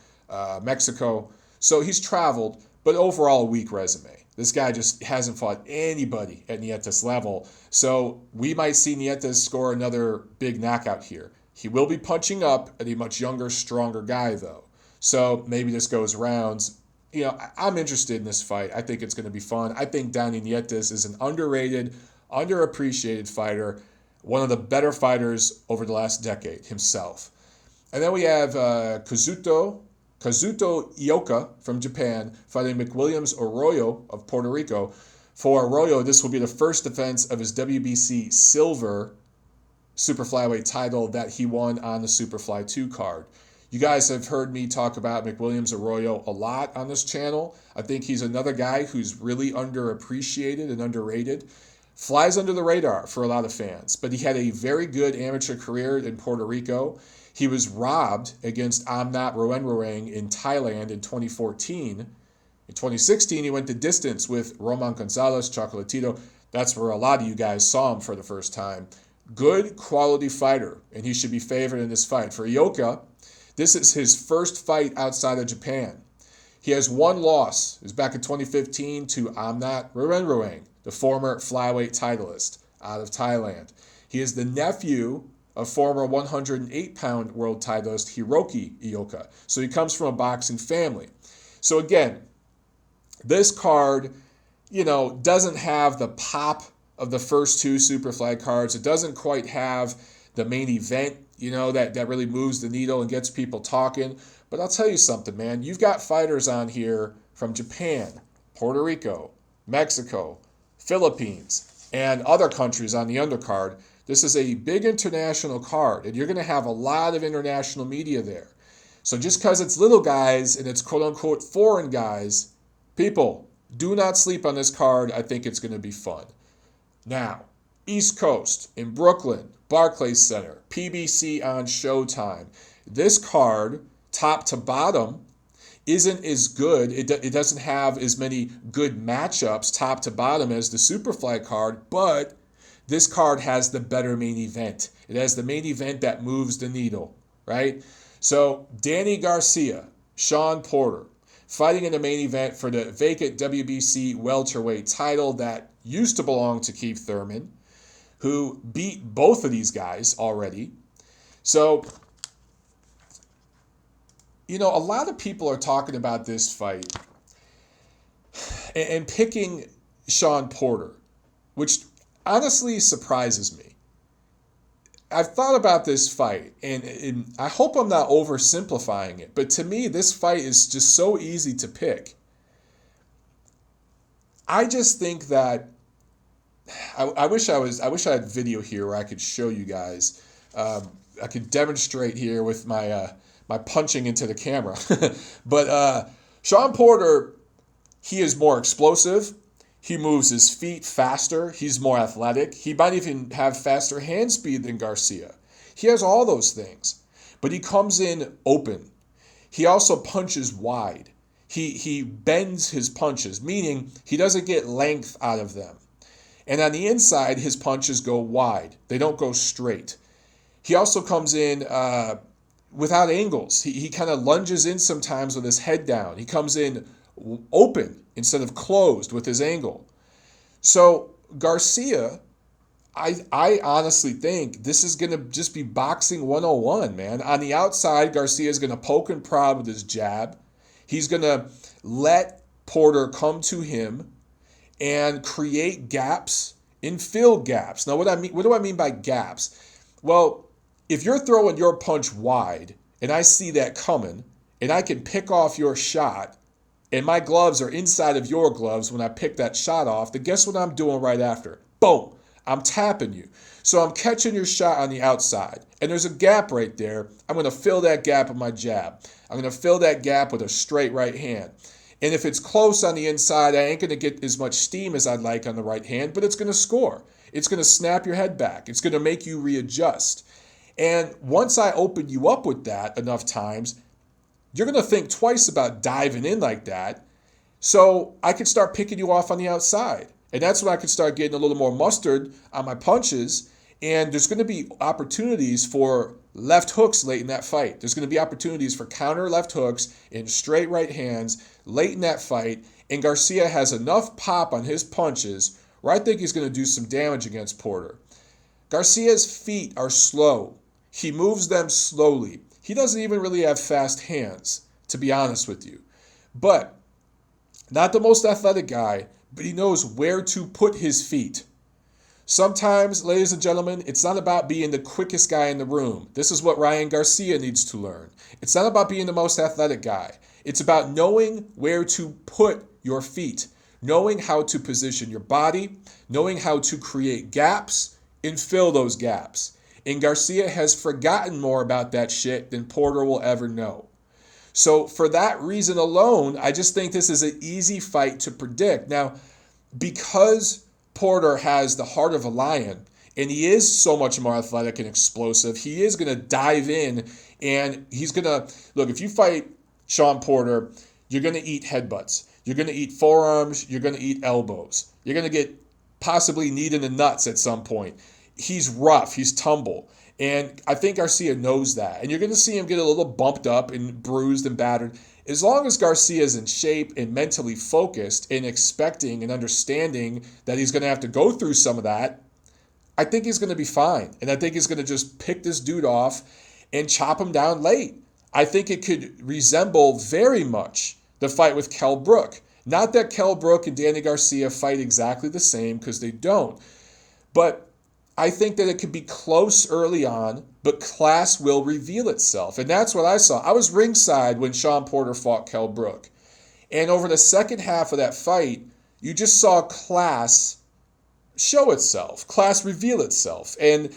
Mexico. So he's traveled, but overall a weak resume. This guy just hasn't fought anybody at Nietes' level. So we might see Nietes score another big knockout here. He will be punching up at a much younger, stronger guy, though. So maybe this goes rounds. I'm interested in this fight. I think it's going to be fun. I think Danny Nietes is an underrated, underappreciated fighter, one of the better fighters over the last decade himself. And then we have Kazuto Ioka from Japan fighting McWilliams Arroyo of Puerto Rico. For Arroyo, this will be the first defense of his WBC silver super flyweight title that he won on the SuperFly 2 card. You guys have heard me talk about McWilliams Arroyo a lot on this channel. I think he's another guy who's really underappreciated and underrated. Flies under the radar for a lot of fans, but he had a very good amateur career in Puerto Rico. He was robbed against Amnat Roenroeng in Thailand in 2014. In 2016, he went the distance with Roman Gonzalez, Chocolatito. That's where a lot of you guys saw him for the first time. Good quality fighter, and he should be favored in this fight. For Ioka, this is his first fight outside of Japan. He has one loss. It was back in 2015 to Amnat Roenroeng, the former flyweight titleist out of Thailand. He is the nephew of former 108-pound world titleist Hiroki Ioka. So he comes from a boxing family. So again, this card, doesn't have the pop of the first two SuperFly cards. It doesn't quite have the main event, that really moves the needle and gets people talking. But I'll tell you something, man. You've got fighters on here from Japan, Puerto Rico, Mexico, Philippines, and other countries on the undercard. This is a big international card, and you're going to have a lot of international media there. So just because it's little guys and it's quote-unquote foreign guys, people, do not sleep on this card. I think it's going to be fun. Now, East Coast in Brooklyn, Barclays Center, PBC on Showtime. This card, top to bottom, isn't as good. It doesn't have as many good matchups top to bottom as the SuperFly card, but this card has the better main event. It has the main event that moves the needle, right? So Danny Garcia, Sean Porter, fighting in the main event for the vacant WBC welterweight title that used to belong to Keith Thurman, who beat both of these guys already. So, a lot of people are talking about this fight and picking Sean Porter, which honestly surprises me. I've thought about this fight, and I hope I'm not oversimplifying it, but to me, this fight is just so easy to pick. I just think that I wish I had video here where I could show you guys. I could demonstrate here with my punching into the camera. But Sean Porter, he is more explosive. He moves his feet faster. He's more athletic. He might even have faster hand speed than Garcia. He has all those things. But he comes in open. He also punches wide. He bends his punches, meaning he doesn't get length out of them. And on the inside, his punches go wide. They don't go straight. He also comes in without angles. He kind of lunges in sometimes with his head down. He comes in open instead of closed with his angle. So Garcia, I honestly think this is going to just be boxing 101, man. On the outside, Garcia is going to poke and prod with his jab. He's going to let Porter come to him and create gaps and fill gaps. Now, what do I mean by gaps? Well, if you're throwing your punch wide and I see that coming and I can pick off your shot and my gloves are inside of your gloves when I pick that shot off, then guess what I'm doing right after? Boom! I'm tapping you. So I'm catching your shot on the outside. And there's a gap right there. I'm going to fill that gap with my jab. I'm going to fill that gap with a straight right hand. And if it's close on the inside, I ain't going to get as much steam as I'd like on the right hand, but it's going to score. It's going to snap your head back. It's going to make you readjust. And once I open you up with that enough times, you're going to think twice about diving in like that. So I could start picking you off on the outside. And that's when I could start getting a little more mustard on my punches. And there's going to be opportunities for left hooks late in that fight. There's going to be opportunities for counter left hooks and straight right hands late in that fight. And Garcia has enough pop on his punches where I think he's going to do some damage against Porter. Garcia's feet are slow. He moves them slowly. He doesn't even really have fast hands, to be honest with you. But not the most athletic guy, but he knows where to put his feet. Sometimes, ladies and gentlemen, it's not about being the quickest guy in the room. This is what Ryan Garcia needs to learn. It's not about being the most athletic guy. It's about knowing where to put your feet, knowing how to position your body, knowing how to create gaps and fill those gaps. And Garcia has forgotten more about that shit than Porter will ever know. So for that reason alone, I just think this is an easy fight to predict. Now, because Porter has the heart of a lion, and he is so much more athletic and explosive, he is going to dive in, and he's going to, look, if you fight Sean Porter, you're going to eat headbutts. You're going to eat forearms. You're going to eat elbows. You're going to get possibly kneed in the nuts at some point. He's rough. He's tumble. And I think Garcia knows that. And you're going to see him get a little bumped up and bruised and battered. As long as Garcia is in shape and mentally focused and expecting and understanding that he's going to have to go through some of that, I think he's going to be fine. And I think he's going to just pick this dude off and chop him down late. I think it could resemble very much the fight with Kell Brook. Not that Kell Brook and Danny Garcia fight exactly the same, because they don't. But I think that it could be close early on, but class will reveal itself. And that's what I saw. I was ringside when Shawn Porter fought Kell Brook. And over the second half of that fight, you just saw class show itself, class reveal itself. And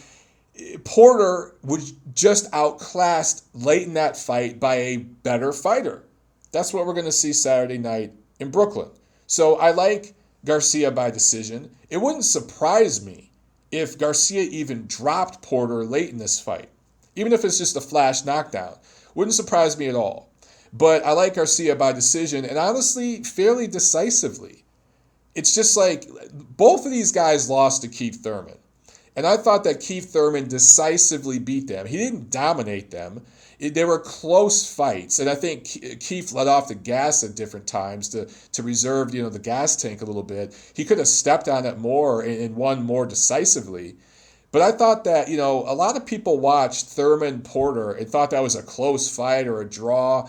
Porter was just outclassed late in that fight by a better fighter. That's what we're going to see Saturday night in Brooklyn. So I like Garcia by decision. It wouldn't surprise me if Garcia even dropped Porter late in this fight, even if it's just a flash knockdown. Wouldn't surprise me at all. But I like Garcia by decision, and honestly, fairly decisively. It's just like both of these guys lost to Keith Thurman. And I thought that Keith Thurman decisively beat them. He didn't dominate them. They were close fights. And I think Keith let off the gas at different times to reserve, the gas tank a little bit. He could have stepped on it more and won more decisively. But I thought that, a lot of people watched Thurman Porter and thought that was a close fight or a draw,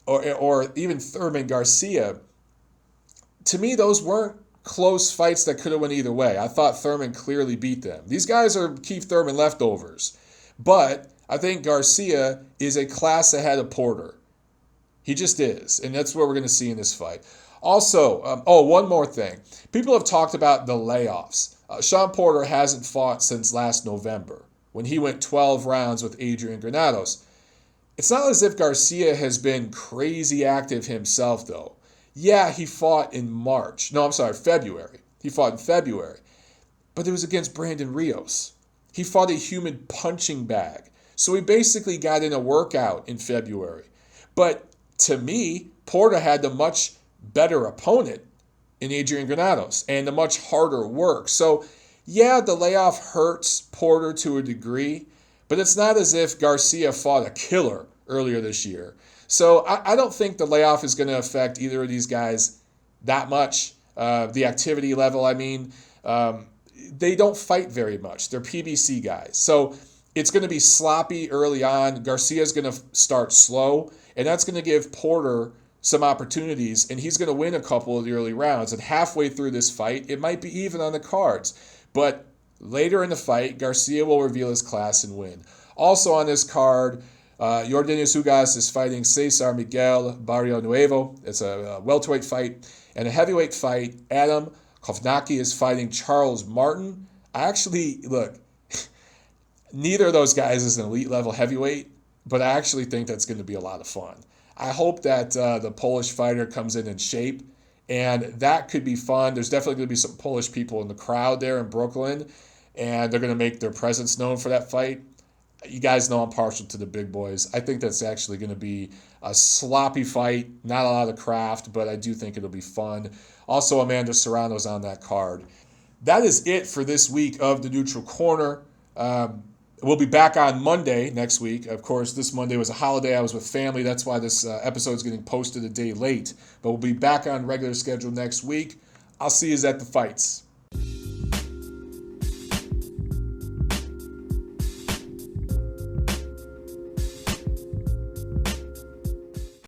or even Thurman Garcia. To me, those weren't close fights that could have went either way. I thought Thurman clearly beat them. These guys are Keith Thurman leftovers. But I think Garcia is a class ahead of Porter. He just is. And that's what we're going to see in this fight. Also, one more thing. People have talked about the layoffs. Shawn Porter hasn't fought since last November, when he went 12 rounds with Adrian Granados. It's not as if Garcia has been crazy active himself, though. Yeah, he fought in February. He fought in February. But it was against Brandon Rios. He fought a human punching bag. So he basically got in a workout in February. But to me, Porter had the much better opponent in Adrian Granados and the much harder work. So yeah, the layoff hurts Porter to a degree, but it's not as if Garcia fought a killer earlier this year. So I don't think the layoff is going to affect either of these guys that much. The activity level, they don't fight very much. They're PBC guys. So it's going to be sloppy early on. Garcia's going to start slow, and that's going to give Porter some opportunities, and he's going to win a couple of the early rounds. And halfway through this fight, it might be even on the cards. But later in the fight, Garcia will reveal his class and win. Also on this card, Yordenis Ugas is fighting Cesar Miguel Barrio Nuevo. It's a welterweight fight. And a heavyweight fight, Adam Kovnacki is fighting Charles Martin. Neither of those guys is an elite level heavyweight, but I actually think that's going to be a lot of fun. I hope that the Polish fighter comes in shape, and that could be fun. There's definitely going to be some Polish people in the crowd there in Brooklyn, and they're going to make their presence known for that fight. You guys know I'm partial to the big boys. I think that's actually going to be a sloppy fight, not a lot of craft, but I do think it'll be fun. Also, Amanda Serrano's on that card. That is it for this week of The Neutral Corner. We'll be back on Monday next week. Of course, this Monday was a holiday. I was with family. That's why this episode is getting posted a day late. But we'll be back on regular schedule next week. I'll see you at the fights.